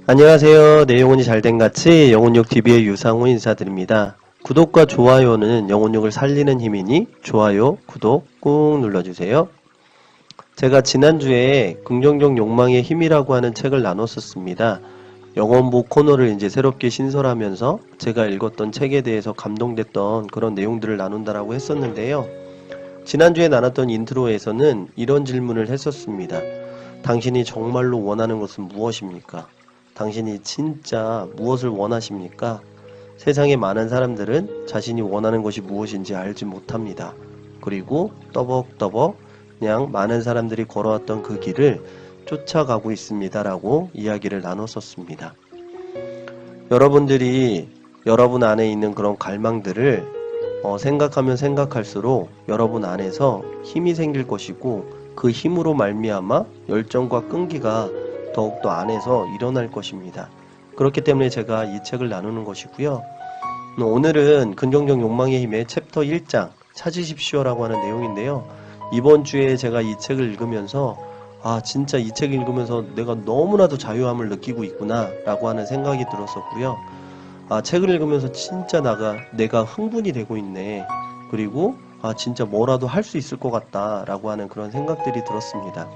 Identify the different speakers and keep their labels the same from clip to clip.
Speaker 1: 안녕하세요. 내 영혼이 잘된 같이 영혼육TV의 유상호 인사드립니다. 구독과 좋아요는 영혼육을 살리는 힘이니 좋아요, 구독 꾹 눌러주세요. 제가 지난주에 긍정적 욕망의 힘이라고 하는 책을 나눴었습니다. 영혼부 코너를 이제 새롭게 신설하면서 제가 읽었던 책에 대해서 감동됐던 그런 내용들을 나눈다라고 했었는데요. 지난주에 나눴던 인트로에서는 이런 질문을 했었습니다. 당신이 정말로 원하는 것은 무엇입니까? 당신이 진짜 무엇을 원하십니까? 세상의 많은 사람들은 자신이 원하는 것이 무엇인지 알지 못합니다. 그리고 떠벅떠벅 그냥 많은 사람들이 걸어왔던 그 길을 쫓아가고 있습니다. 라고 이야기를 나눴었습니다. 여러분들이 여러분 안에 있는 그런 갈망들을 생각하면 생각할수록 여러분 안에서 힘이 생길 것이고 그 힘으로 말미암아 열정과 끈기가 더욱더 안에서 일어날 것입니다. 그렇기 때문에 제가 이 책을 나누는 것이고요. 오늘은 긍정적 욕망의 힘의 챕터 1장 찾으십시오라고 하는 내용인데요. 이번 주에 제가 이 책을 읽으면서 진짜 이 책을 읽으면서 내가 너무나도 자유함을 느끼고 있구나 라고 하는 생각이 들었었고요. 책을 읽으면서 진짜 내가 흥분이 되고 있네. 그리고 진짜 뭐라도 할 수 있을 것 같다 라고 하는 그런 생각들이 들었습니다.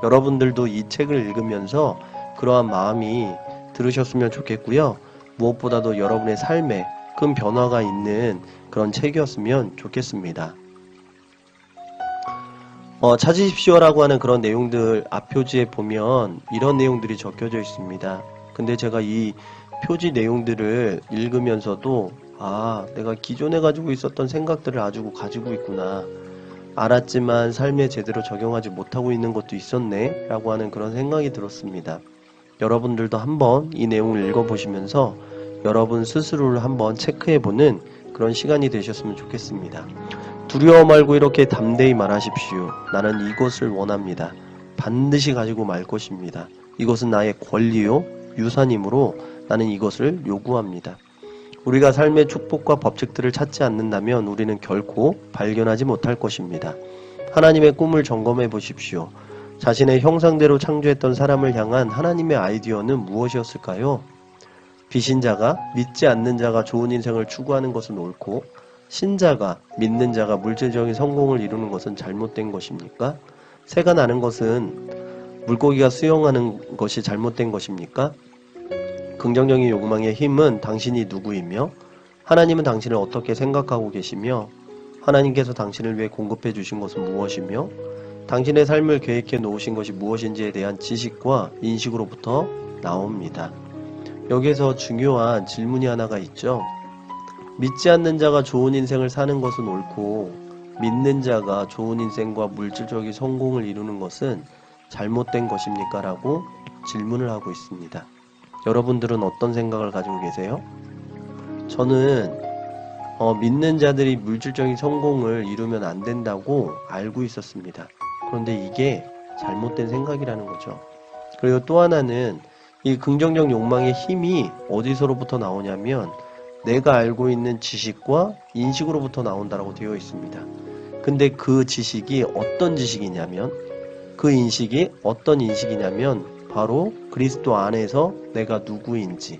Speaker 1: 여러분들도 이 책을 읽으면서 그러한 마음이 들으셨으면 좋겠고요. 무엇보다도 여러분의 삶에 큰 변화가 있는 그런 책이었으면 좋겠습니다. 찾으십시오라고 하는 그런 내용들 앞표지에 보면 이런 내용들이 적혀져 있습니다. 근데 제가 이 표지 내용들을 읽으면서도 내가 기존에 가지고 있었던 생각들을 아주 가지고 있구나. 알았지만 삶에 제대로 적용하지 못하고 있는 것도 있었네 라고 하는 그런 생각이 들었습니다. 여러분들도 한번 이 내용을 읽어보시면서 여러분 스스로를 한번 체크해보는 그런 시간이 되셨으면 좋겠습니다. 두려워 말고 이렇게 담대히 말하십시오. 나는 이것을 원합니다. 반드시 가지고 말 것입니다. 이것은 나의 권리요 유산이므로 나는 이것을 요구합니다. 우리가 삶의 축복과 법칙들을 찾지 않는다면 우리는 결코 발견하지 못할 것입니다. 하나님의 꿈을 점검해 보십시오. 자신의 형상대로 창조했던 사람을 향한 하나님의 아이디어는 무엇이었을까요? 비신자가 믿지 않는 자가 좋은 인생을 추구하는 것은 옳고 신자가 믿는 자가 물질적인 성공을 이루는 것은 잘못된 것입니까? 새가 나는 것은 물고기가 수영하는 것이 잘못된 것입니까? 긍정적인 욕망의 힘은 당신이 누구이며 하나님은 당신을 어떻게 생각하고 계시며 하나님께서 당신을 위해 공급해 주신 것은 무엇이며 당신의 삶을 계획해 놓으신 것이 무엇인지에 대한 지식과 인식으로부터 나옵니다. 여기에서 중요한 질문이 하나가 있죠. 믿지 않는 자가 좋은 인생을 사는 것은 옳고 믿는 자가 좋은 인생과 물질적인 성공을 이루는 것은 잘못된 것입니까? 라고 질문을 하고 있습니다. 여러분들은 어떤 생각을 가지고 계세요? 저는 믿는 자들이 물질적인 성공을 이루면 안 된다고 알고 있었습니다. 그런데 이게 잘못된 생각이라는 거죠. 그리고 또 하나는 이 긍정적 욕망의 힘이 어디서로부터 나오냐면 내가 알고 있는 지식과 인식으로부터 나온다고 되어 있습니다. 근데 그 지식이 어떤 지식이냐면 그 인식이 어떤 인식이냐면 바로 그리스도 안에서 내가 누구인지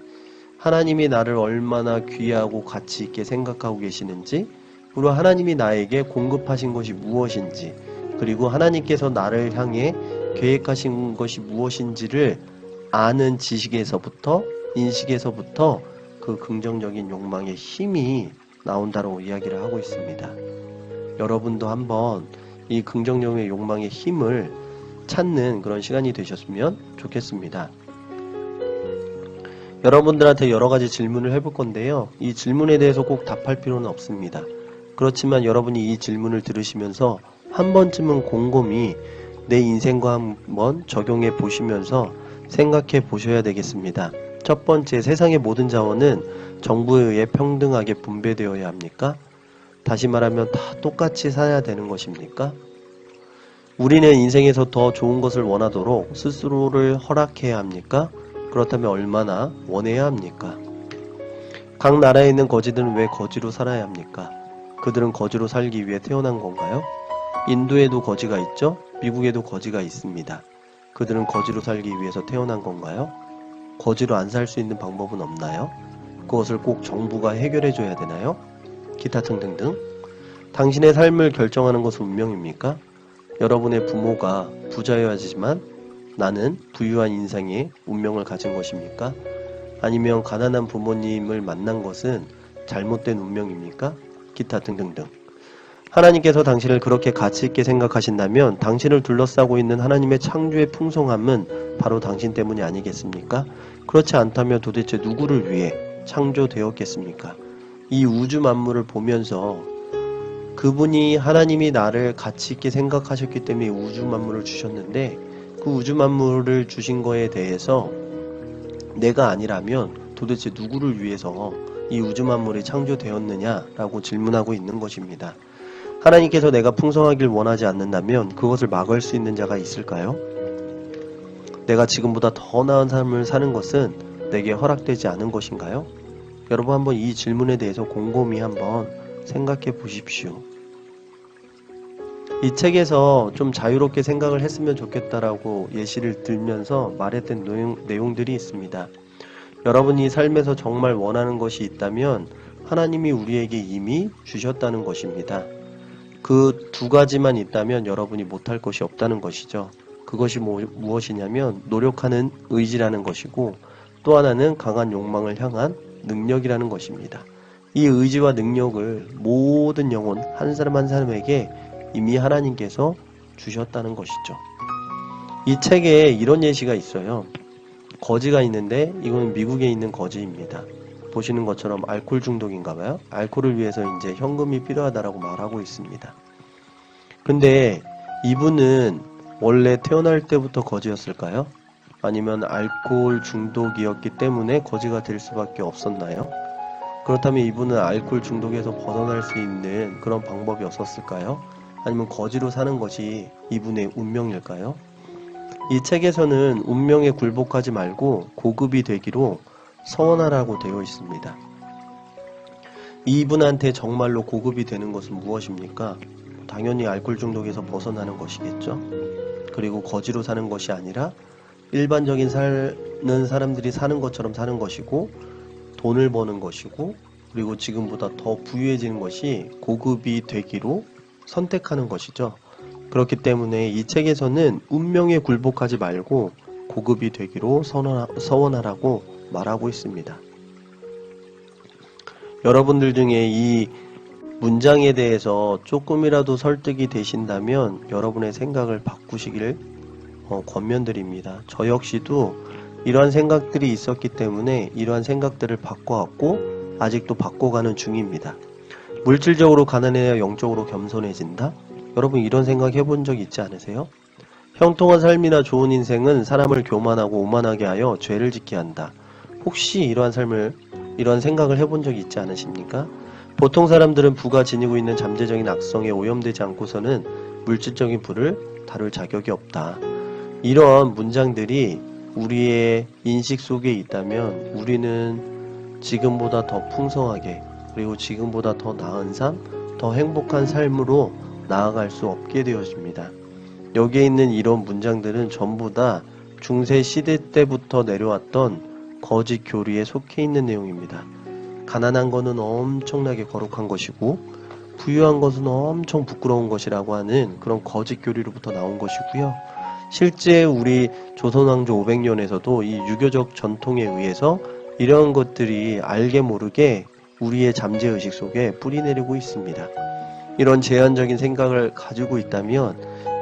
Speaker 1: 하나님이 나를 얼마나 귀하고 가치 있게 생각하고 계시는지 그리고 하나님이 나에게 공급하신 것이 무엇인지 그리고 하나님께서 나를 향해 계획하신 것이 무엇인지를 아는 지식에서부터 인식에서부터 그 긍정적인 욕망의 힘이 나온다고 이야기를 하고 있습니다. 여러분도 한번 이 긍정적인 욕망의 힘을 찾는 그런 시간이 되셨으면 좋겠습니다. 여러분들한테 여러가지 질문을 해볼 건데요. 이 질문에 대해서 꼭 답할 필요는 없습니다. 그렇지만 여러분이 이 질문을 들으시면서 한 번쯤은 곰곰이 내 인생과 한번 적용해 보시면서 생각해 보셔야 되겠습니다. 첫 번째, 세상의 모든 자원은 정부에 의해 평등하게 분배되어야 합니까? 다시 말하면 다 똑같이 살아야 되는 것입니까? 우리는 인생에서 더 좋은 것을 원하도록 스스로를 허락해야 합니까? 그렇다면 얼마나 원해야 합니까? 각 나라에 있는 거지들은 왜 거지로 살아야 합니까? 그들은 거지로 살기 위해 태어난 건가요? 인도에도 거지가 있죠? 미국에도 거지가 있습니다. 그들은 거지로 살기 위해서 태어난 건가요? 거지로 안 살 수 있는 방법은 없나요? 그것을 꼭 정부가 해결해 줘야 되나요? 기타 등등등. 당신의 삶을 결정하는 것은 운명입니까? 여러분의 부모가 부자여야지만 나는 부유한 인생의 운명을 가진 것입니까? 아니면 가난한 부모님을 만난 것은 잘못된 운명입니까? 기타 등등등. 하나님께서 당신을 그렇게 가치 있게 생각하신다면 당신을 둘러싸고 있는 하나님의 창조의 풍성함은 바로 당신 때문이 아니겠습니까? 그렇지 않다면 도대체 누구를 위해 창조되었겠습니까? 이 우주 만물을 보면서 그분이 하나님이 나를 가치 있게 생각하셨기 때문에 우주 만물을 주셨는데 그 우주 만물을 주신 거에 대해서 내가 아니라면 도대체 누구를 위해서 이 우주 만물이 창조되었느냐라고 질문하고 있는 것입니다. 하나님께서 내가 풍성하길 원하지 않는다면 그것을 막을 수 있는 자가 있을까요? 내가 지금보다 더 나은 삶을 사는 것은 내게 허락되지 않은 것인가요? 여러분 한번 이 질문에 대해서 곰곰이 한번 생각해 보십시오. 이 책에서 좀 자유롭게 생각을 했으면 좋겠다라고 예시를 들면서 말했던 내용들이 있습니다. 여러분이 삶에서 정말 원하는 것이 있다면 하나님이 우리에게 이미 주셨다는 것입니다. 그 두 가지만 있다면 여러분이 못할 것이 없다는 것이죠. 그것이 무엇이냐면 노력하는 의지라는 것이고 또 하나는 강한 욕망을 향한 능력이라는 것입니다. 이 의지와 능력을 모든 영혼 한 사람 한 사람에게 이미 하나님께서 주셨다는 것이죠. 이 책에 이런 예시가 있어요. 거지가 있는데 이건 미국에 있는 거지입니다. 보시는 것처럼 알코올 중독인가봐요. 알코올을 위해서 이제 현금이 필요하다라고 말하고 있습니다. 근데 이분은 원래 태어날 때부터 거지였을까요? 아니면 알코올 중독이었기 때문에 거지가 될 수밖에 없었나요? 그렇다면 이분은 알코올 중독에서 벗어날 수 있는 그런 방법이 없었을까요? 아니면 거지로 사는 것이 이분의 운명일까요? 이 책에서는 운명에 굴복하지 말고 고급이 되기로 서원하라고 되어 있습니다. 이분한테 정말로 고급이 되는 것은 무엇입니까? 당연히 알코올 중독에서 벗어나는 것이겠죠. 그리고 거지로 사는 것이 아니라 일반적인 사는 사람들이 사는 것처럼 사는 것이고 돈을 버는 것이고 그리고 지금보다 더 부유해지는 것이 고급이 되기로 선택하는 것이죠. 그렇기 때문에 이 책에서는 운명에 굴복하지 말고 고급이 되기로 서원하라고 말하고 있습니다. 여러분들 중에 이 문장에 대해서 조금이라도 설득이 되신다면 여러분의 생각을 바꾸시길 권면드립니다. 저 역시도 이러한 생각들이 있었기 때문에 이러한 생각들을 바꿔왔고 아직도 바꿔가는 중입니다. 물질적으로 가난해야 영적으로 겸손해진다? 여러분 이런 생각 해본 적 있지 않으세요? 형통한 삶이나 좋은 인생은 사람을 교만하고 오만하게 하여 죄를 짓게 한다. 혹시 이러한 생각을 해본 적이 있지 않으십니까? 보통 사람들은 부가 지니고 있는 잠재적인 악성에 오염되지 않고서는 물질적인 부를 다룰 자격이 없다. 이런 문장들이 우리의 인식 속에 있다면 우리는 지금보다 더 풍성하게 그리고 지금보다 더 나은 삶, 더 행복한 삶으로 나아갈 수 없게 되어집니다. 여기에 있는 이런 문장들은 전부 다 중세 시대 때부터 내려왔던 거짓 교리에 속해 있는 내용입니다. 가난한 것은 엄청나게 거룩한 것이고 부유한 것은 엄청 부끄러운 것이라고 하는 그런 거짓 교리로부터 나온 것이고요. 실제 우리 조선왕조 500년에서도 이 유교적 전통에 의해서 이런 것들이 알게 모르게 우리의 잠재의식 속에 뿌리내리고 있습니다. 이런 제한적인 생각을 가지고 있다면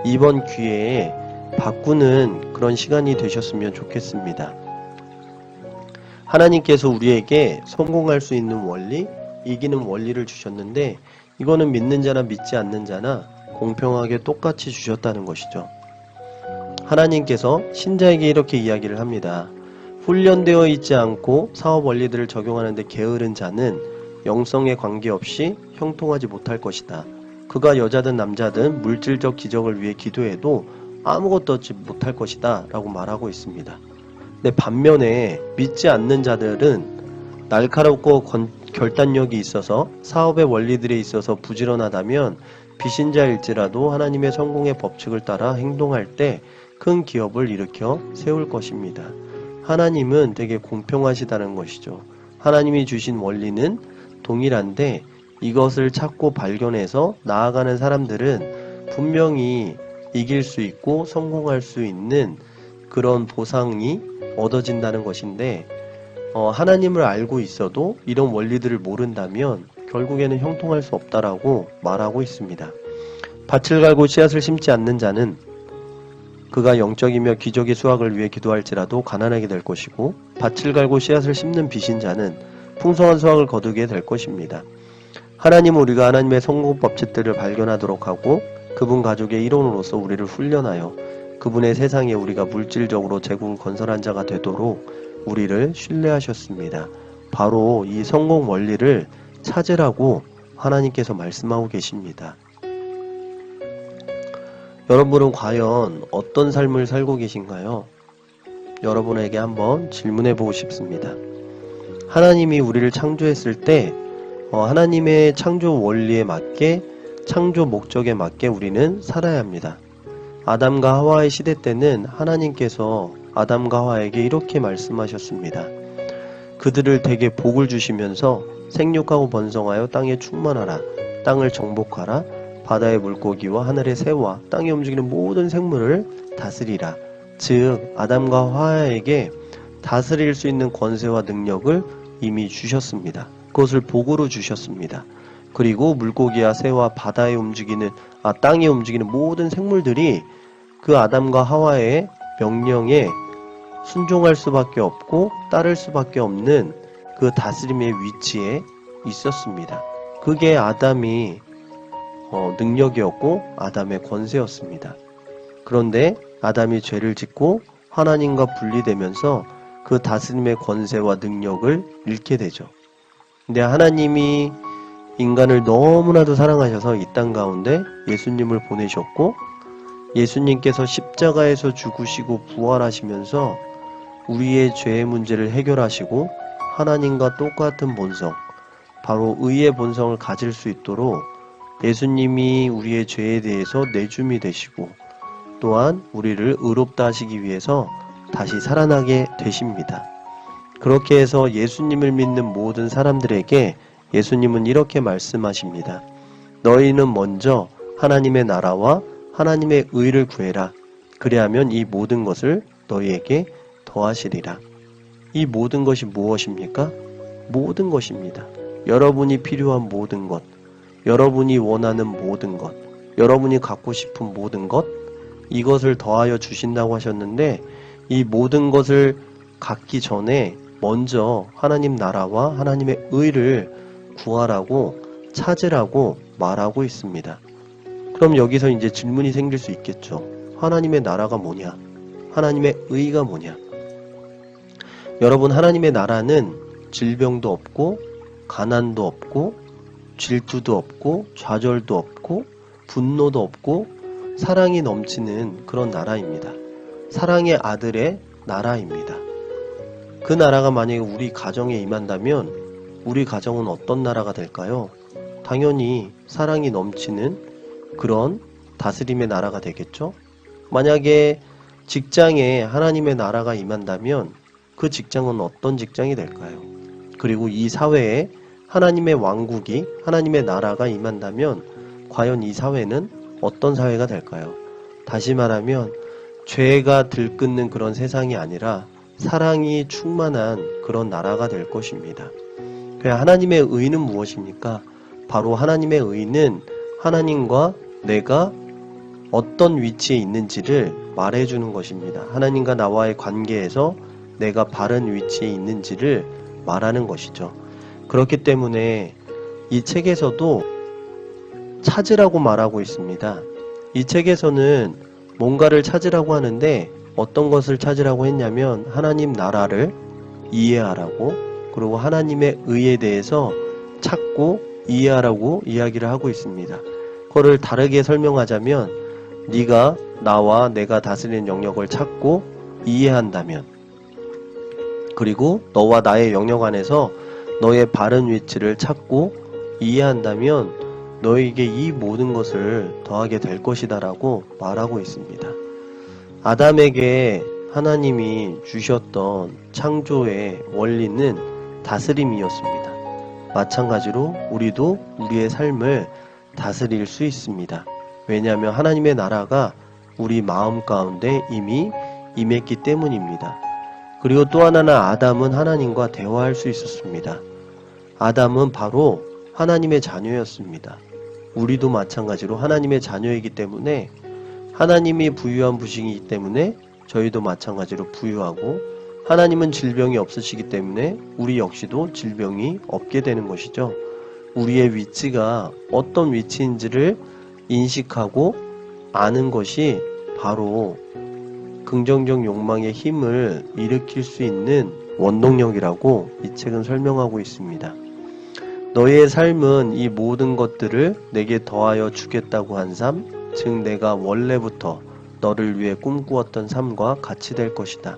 Speaker 1: 이번 기회에 바꾸는 그런 시간이 되셨으면 좋겠습니다. 하나님께서 우리에게 성공할 수 있는 원리, 이기는 원리를 주셨는데 이거는 믿는 자나 믿지 않는 자나 공평하게 똑같이 주셨다는 것이죠. 하나님께서 신자에게 이렇게 이야기를 합니다. 훈련되어 있지 않고 사업 원리들을 적용하는데 게으른 자는 영성에 관계없이 형통하지 못할 것이다. 그가 여자든 남자든 물질적 기적을 위해 기도해도 아무것도 얻지 못할 것이다 라고 말하고 있습니다. 근데 반면에 믿지 않는 자들은 날카롭고 결단력이 있어서 사업의 원리들에 있어서 부지런하다면 비신자일지라도 하나님의 성공의 법칙을 따라 행동할 때 큰 기업을 일으켜 세울 것입니다. 하나님은 되게 공평하시다는 것이죠. 하나님이 주신 원리는 동일한데 이것을 찾고 발견해서 나아가는 사람들은 분명히 이길 수 있고 성공할 수 있는 그런 보상이 얻어진다는 것인데, 하나님을 알고 있어도 이런 원리들을 모른다면 결국에는 형통할 수 없다라고 말하고 있습니다. 밭을 갈고 씨앗을 심지 않는 자는 그가 영적이며 기적의 수확을 위해 기도할지라도 가난하게 될 것이고, 밭을 갈고 씨앗을 심는 빚인 자는 풍성한 수확을 거두게 될 것입니다. 하나님은 우리가 하나님의 성공 법칙들을 발견하도록 하고 그분 가족의 일원으로서 우리를 훈련하여 그분의 세상에 우리가 물질적으로 제국을 건설한 자가 되도록 우리를 신뢰하셨습니다. 바로 이 성공 원리를 찾으라고 하나님께서 말씀하고 계십니다. 여러분은 과연 어떤 삶을 살고 계신가요? 여러분에게 한번 질문해 보고 싶습니다. 하나님이 우리를 창조했을 때 하나님의 창조 원리에 맞게, 창조 목적에 맞게 우리는 살아야 합니다. 아담과 하와의 시대 때는 하나님께서 아담과 하와에게 이렇게 말씀하셨습니다. 그들을 되게 복을 주시면서 생육하고 번성하여 땅에 충만하라, 땅을 정복하라, 바다의 물고기와 하늘의 새와 땅에 움직이는 모든 생물을 다스리라. 즉 아담과 하와에게 다스릴 수 있는 권세와 능력을 이미 주셨습니다. 그것을 복으로 주셨습니다. 그리고 물고기와 새와 바다에 움직이는 땅에 움직이는 모든 생물들이 그 아담과 하와의 명령에 순종할 수밖에 없고 따를 수밖에 없는 그 다스림의 위치에 있었습니다. 그게 아담이 능력이었고 아담의 권세였습니다. 그런데 아담이 죄를 짓고 하나님과 분리되면서 그 다스림의 권세와 능력을 잃게 되죠. 근데 하나님이 인간을 너무나도 사랑하셔서 이 땅 가운데 예수님을 보내셨고, 예수님께서 십자가에서 죽으시고 부활하시면서 우리의 죄의 문제를 해결하시고 하나님과 똑같은 본성, 바로 의의 본성을 가질 수 있도록 예수님이 우리의 죄에 대해서 내줌이 되시고 또한 우리를 의롭다 하시기 위해서 다시 살아나게 되십니다. 그렇게 해서 예수님을 믿는 모든 사람들에게 예수님은 이렇게 말씀하십니다. 너희는 먼저 하나님의 나라와 하나님의 의를 구해라. 그리하면 이 모든 것을 너희에게 더하시리라. 이 모든 것이 무엇입니까? 모든 것입니다. 여러분이 필요한 모든 것, 여러분이 원하는 모든 것, 여러분이 갖고 싶은 모든 것, 이것을 더하여 주신다고 하셨는데, 이 모든 것을 갖기 전에 먼저 하나님 나라와 하나님의 의를 구하라고, 찾으라고 말하고 있습니다. 그럼 여기서 이제 질문이 생길 수 있겠죠. 하나님의 나라가 뭐냐? 하나님의 의가 뭐냐? 여러분, 하나님의 나라는 질병도 없고 가난도 없고 질투도 없고 좌절도 없고 분노도 없고 사랑이 넘치는 그런 나라입니다. 사랑의 아들의 나라입니다. 그 나라가 만약에 우리 가정에 임한다면 우리 가정은 어떤 나라가 될까요? 당연히 사랑이 넘치는 그런 다스림의 나라가 되겠죠? 만약에 직장에 하나님의 나라가 임한다면 그 직장은 어떤 직장이 될까요? 그리고 이 사회에 하나님의 왕국이, 하나님의 나라가 임한다면 과연 이 사회는 어떤 사회가 될까요? 다시 말하면 죄가 들끓는 그런 세상이 아니라 사랑이 충만한 그런 나라가 될 것입니다. 하나님의 의는 무엇입니까? 바로 하나님의 의는 하나님과 내가 어떤 위치에 있는지를 말해주는 것입니다. 하나님과 나와의 관계에서 내가 바른 위치에 있는지를 말하는 것이죠. 그렇기 때문에 이 책에서도 찾으라고 말하고 있습니다. 이 책에서는 뭔가를 찾으라고 하는데 어떤 것을 찾으라고 했냐면 하나님 나라를 이해하라고, 그리고 하나님의 의에 대해서 찾고 이해하라고 이야기를 하고 있습니다. 그거를 다르게 설명하자면 네가 나와 내가 다스리는 영역을 찾고 이해한다면, 그리고 너와 나의 영역 안에서 너의 바른 위치를 찾고 이해한다면 너에게 이 모든 것을 더하게 될 것이다 라고 말하고 있습니다. 아담에게 하나님이 주셨던 창조의 원리는 다스림이었습니다. 마찬가지로 우리도 우리의 삶을 다스릴 수 있습니다. 왜냐하면 하나님의 나라가 우리 마음 가운데 이미 임했기 때문입니다. 그리고 또 하나는 아담은 하나님과 대화할 수 있었습니다. 아담은 바로 하나님의 자녀였습니다. 우리도 마찬가지로 하나님의 자녀이기 때문에 하나님이 부유한 분이시기 때문에 저희도 마찬가지로 부유하고, 하나님은 질병이 없으시기 때문에 우리 역시도 질병이 없게 되는 것이죠. 우리의 위치가 어떤 위치인지를 인식하고 아는 것이 바로 긍정적 욕망의 힘을 일으킬 수 있는 원동력이라고 이 책은 설명하고 있습니다. 너희의 삶은 이 모든 것들을 내게 더하여 주겠다고 한 삶, 즉 내가 원래부터 너를 위해 꿈꾸었던 삶과 같이 될 것이다.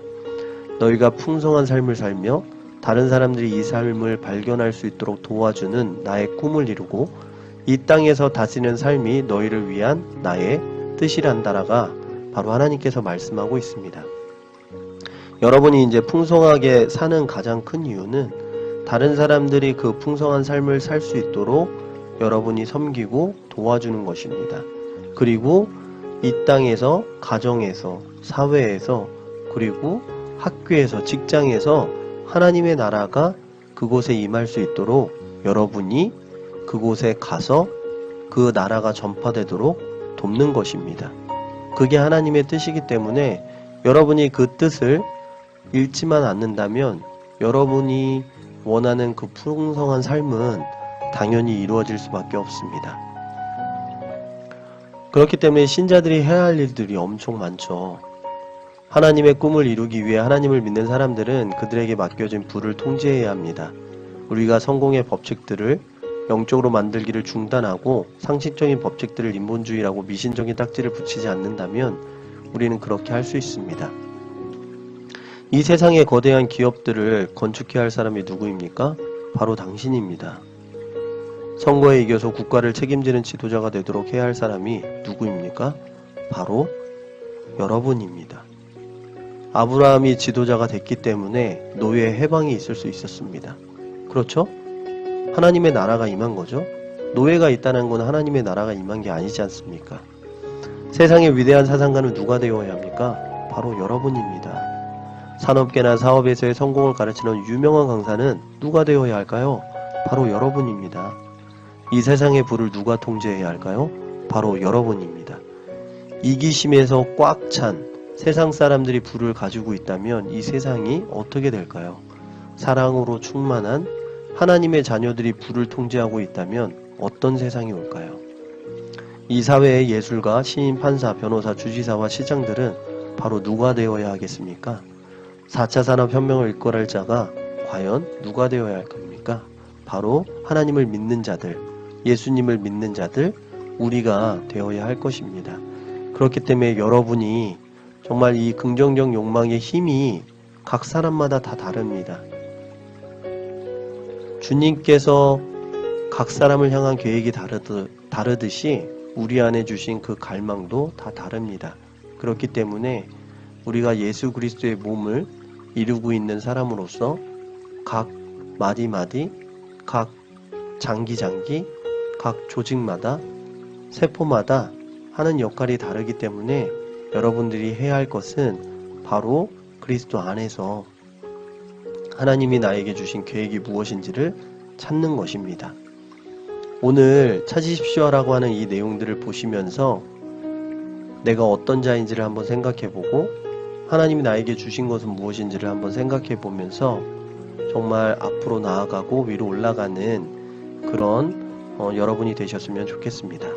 Speaker 1: 너희가 풍성한 삶을 살며 다른 사람들이 이 삶을 발견할 수 있도록 도와주는 나의 꿈을 이루고 이 땅에서 다스리는 삶이 너희를 위한 나의 뜻이란다라가 바로 하나님께서 말씀하고 있습니다. 여러분이 이제 풍성하게 사는 가장 큰 이유는 다른 사람들이 그 풍성한 삶을 살 수 있도록 여러분이 섬기고 도와주는 것입니다. 그리고 이 땅에서, 가정에서, 사회에서, 그리고 학교에서, 직장에서 하나님의 나라가 그곳에 임할 수 있도록 여러분이 그곳에 가서 그 나라가 전파되도록 돕는 것입니다. 그게 하나님의 뜻이기 때문에 여러분이 그 뜻을 잃지만 않는다면 여러분이 원하는 그 풍성한 삶은 당연히 이루어질 수밖에 없습니다. 그렇기 때문에 신자들이 해야 할 일들이 엄청 많죠. 하나님의 꿈을 이루기 위해 하나님을 믿는 사람들은 그들에게 맡겨진 부를 통제해야 합니다. 우리가 성공의 법칙들을 영적으로 만들기를 중단하고 상식적인 법칙들을 인본주의라고 미신적인 딱지를 붙이지 않는다면 우리는 그렇게 할 수 있습니다. 이 세상의 거대한 기업들을 건축해야 할 사람이 누구입니까? 바로 당신입니다. 선거에 이겨서 국가를 책임지는 지도자가 되도록 해야 할 사람이 누구입니까? 바로 여러분입니다. 아브라함이 지도자가 됐기 때문에 노예의 해방이 있을 수 있었습니다. 그렇죠? 하나님의 나라가 임한 거죠. 노예가 있다는 건 하나님의 나라가 임한 게 아니지 않습니까? 세상의 위대한 사상가는 누가 되어야 합니까? 바로 여러분입니다. 산업계나 사업에서의 성공을 가르치는 유명한 강사는 누가 되어야 할까요? 바로 여러분입니다. 이 세상의 부를 누가 통제해야 할까요? 바로 여러분입니다. 이기심에서 꽉 찬 세상 사람들이 부를 가지고 있다면 이 세상이 어떻게 될까요? 사랑으로 충만한 하나님의 자녀들이 부를 통제하고 있다면 어떤 세상이 올까요? 이 사회의 예술가, 시인, 판사, 변호사, 주지사와 시장들은 바로 누가 되어야 하겠습니까? 4차 산업혁명을 이끌어갈 자가 과연 누가 되어야 할 겁니까? 바로 하나님을 믿는 자들, 예수님을 믿는 자들, 우리가 되어야 할 것입니다. 그렇기 때문에 여러분이 정말 이 긍정적 욕망의 힘이 각 사람마다 다 다릅니다. 주님께서 각 사람을 향한 계획이 다르듯이 우리 안에 주신 그 갈망도 다 다릅니다. 그렇기 때문에 우리가 예수 그리스도의 몸을 이루고 있는 사람으로서 각 마디마디, 각 장기, 각 조직마다, 세포마다 하는 역할이 다르기 때문에 여러분들이 해야 할 것은 바로 그리스도 안에서 하나님이 나에게 주신 계획이 무엇인지를 찾는 것입니다. 오늘 찾으십시오라고 하는 이 내용들을 보시면서 내가 어떤 자인지를 한번 생각해보고 하나님이 나에게 주신 것은 무엇인지를 한번 생각해보면서 정말 앞으로 나아가고 위로 올라가는 그런 여러분이 되셨으면 좋겠습니다.